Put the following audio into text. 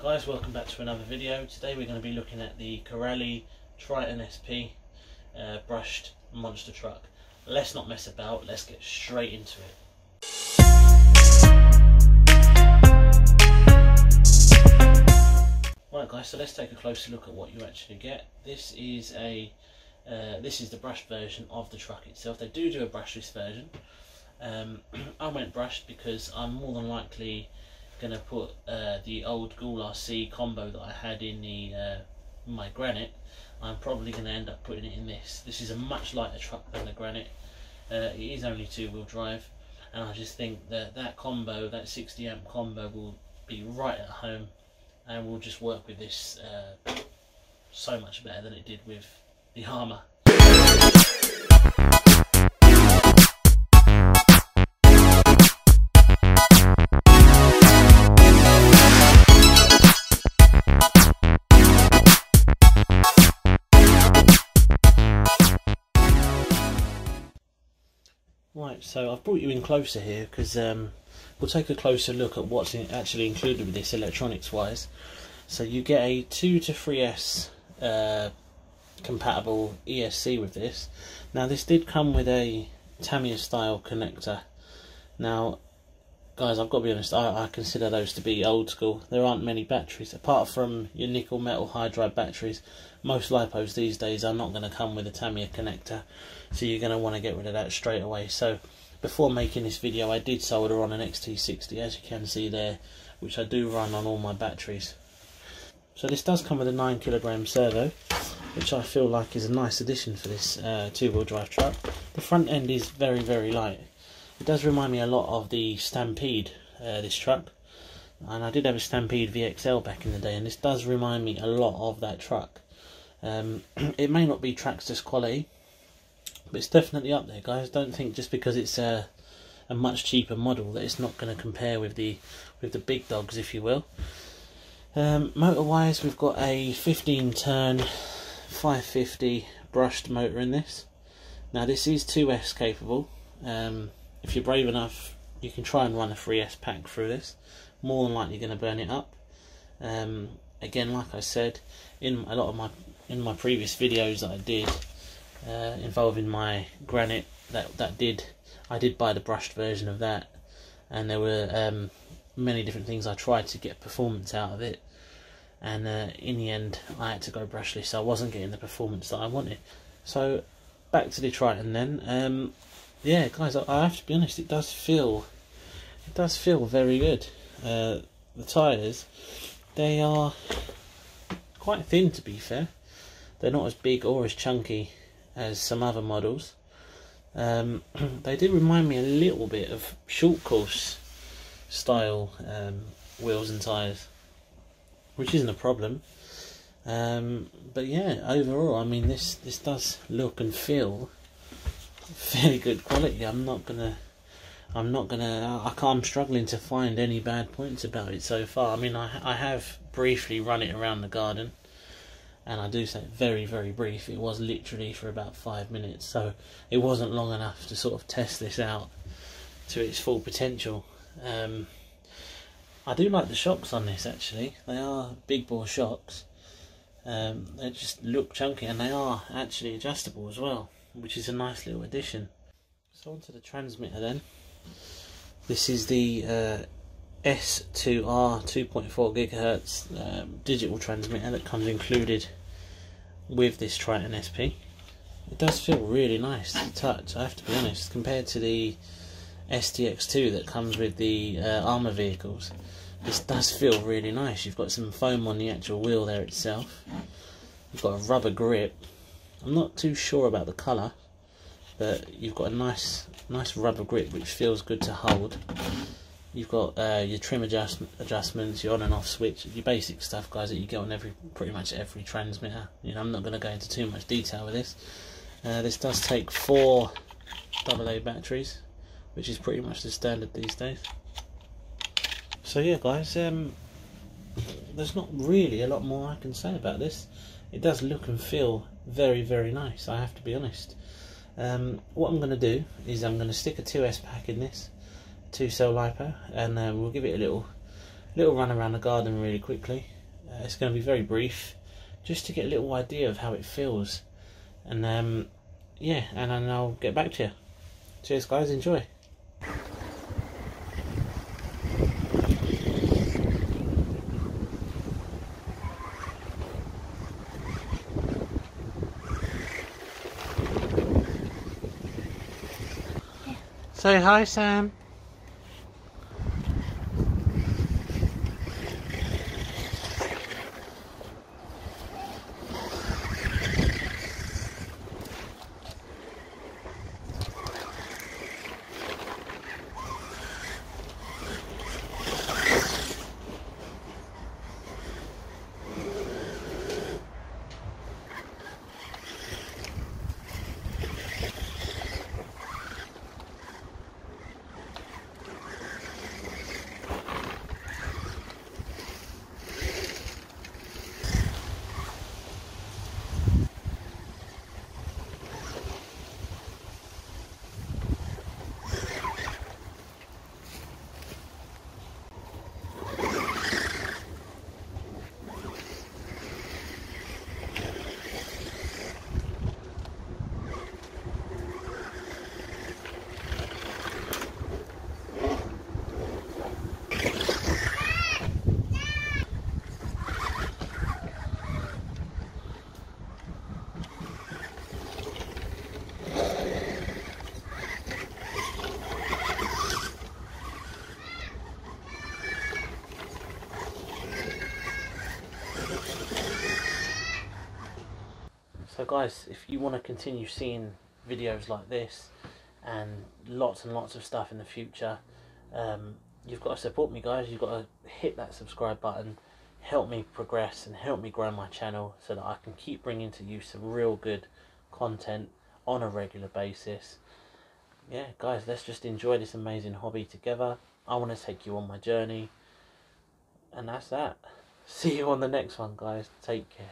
Guys, welcome back to another video. Today we're going to be looking at the Triton SP brushed monster truck. Let's not mess about, let's get straight into it. Right guys, so let's take a closer look at what you actually get. This is the brushed version of the truck itself. They do a brushless version. I went brushed because I'm more than likely going to put the old Ghoul RC combo that I had in my Granite. I'm probably going to end up putting it in this. This is a much lighter truck than the Granite. It is only 2-wheel drive, and I just think that combo, that 60 amp combo, will be right at home and will just work with this so much better than it did with the Armour. Right, so I've brought you in closer here because we'll take a closer look at what's actually included with this electronics wise. So you get a 2 to 3S compatible ESC with this. Now this did come with a Tamiya style connector. Now guys, I've got to be honest, I consider those to be old school. There aren't many batteries apart from your nickel metal hydride batteries. Most lipos these days are not going to come with a Tamiya connector, so you're going to want to get rid of that straight away. So before making this video I did solder on an XT60, as you can see there, which I do run on all my batteries. So this does come with a 9 kg servo, which I feel like is a nice addition for this 2-wheel drive truck. The front end is very, very light. It does remind me a lot of the Stampede, this truck, and I did have a Stampede VXL back in the day, and this does remind me a lot of that truck. It may not be Traxxas quality, but it's definitely up there, guys. Don't think just because it's a much cheaper model that it's not going to compare with the big dogs, if you will. Motor wise, we've got a 15 turn 550 brushed motor in this. Now this is 2S capable. If you're brave enough, you can try and run a 3S pack through this. More than likely going to burn it up. Again, like I said, in my previous videos that I did involving my Granite, I did buy the brushed version of that, and there were many different things I tried to get performance out of it, and in the end I had to go brushless, so I wasn't getting the performance that I wanted. So back to the Triton then. Yeah guys, I have to be honest, it does feel very good. The tyres, they are quite thin, to be fair. They're not as big or as chunky as some other models. They do remind me a little bit of short course style wheels and tyres, which isn't a problem. But yeah, overall, I mean, this does look and feel fairly good quality. I'm struggling to find any bad points about it so far. I mean, I have briefly run it around the garden, and I do say very, very brief. It was literally for about 5 minutes, so it wasn't long enough to sort of test this out to its full potential. I do like the shocks on this, actually. They are big bore shocks. They just look chunky, and they are actually adjustable as well, which is a nice little addition. So onto the transmitter then. This is the S2R 2.4 GHz digital transmitter that comes included with this Triton SP. It does feel really nice to touch, I have to be honest, compared to the STX2 that comes with the Armour vehicles. This does feel really nice. You've got some foam on the actual wheel there itself. You've got a rubber grip. I'm not too sure about the colour, but you've got a nice rubber grip which feels good to hold. You've got your trim adjustments, your on and off switch, your basic stuff, guys, that you get on pretty much every transmitter. You know, I'm not going to go into too much detail with this. This does take 4 AA batteries, which is pretty much the standard these days. So yeah guys, there's not really a lot more I can say about this. It does look and feel very, very nice, I have to be honest. What I'm going to do is I'm going to stick a 2S pack in this, 2-cell LiPo, and we'll give it a little little run around the garden really quickly. It's going to be very brief, just to get a little idea of how it feels. And yeah, and then I'll get back to you. Cheers guys, enjoy. Say hi, Sam. So guys, if you want to continue seeing videos like this and lots of stuff in the future, you've got to support me guys. You've got to hit that subscribe button, help me progress and help me grow my channel so that I can keep bringing to you some real good content on a regular basis. Yeah guys, let's just enjoy this amazing hobby together. I want to take you on my journey, and that's that. See you on the next one guys. Take care.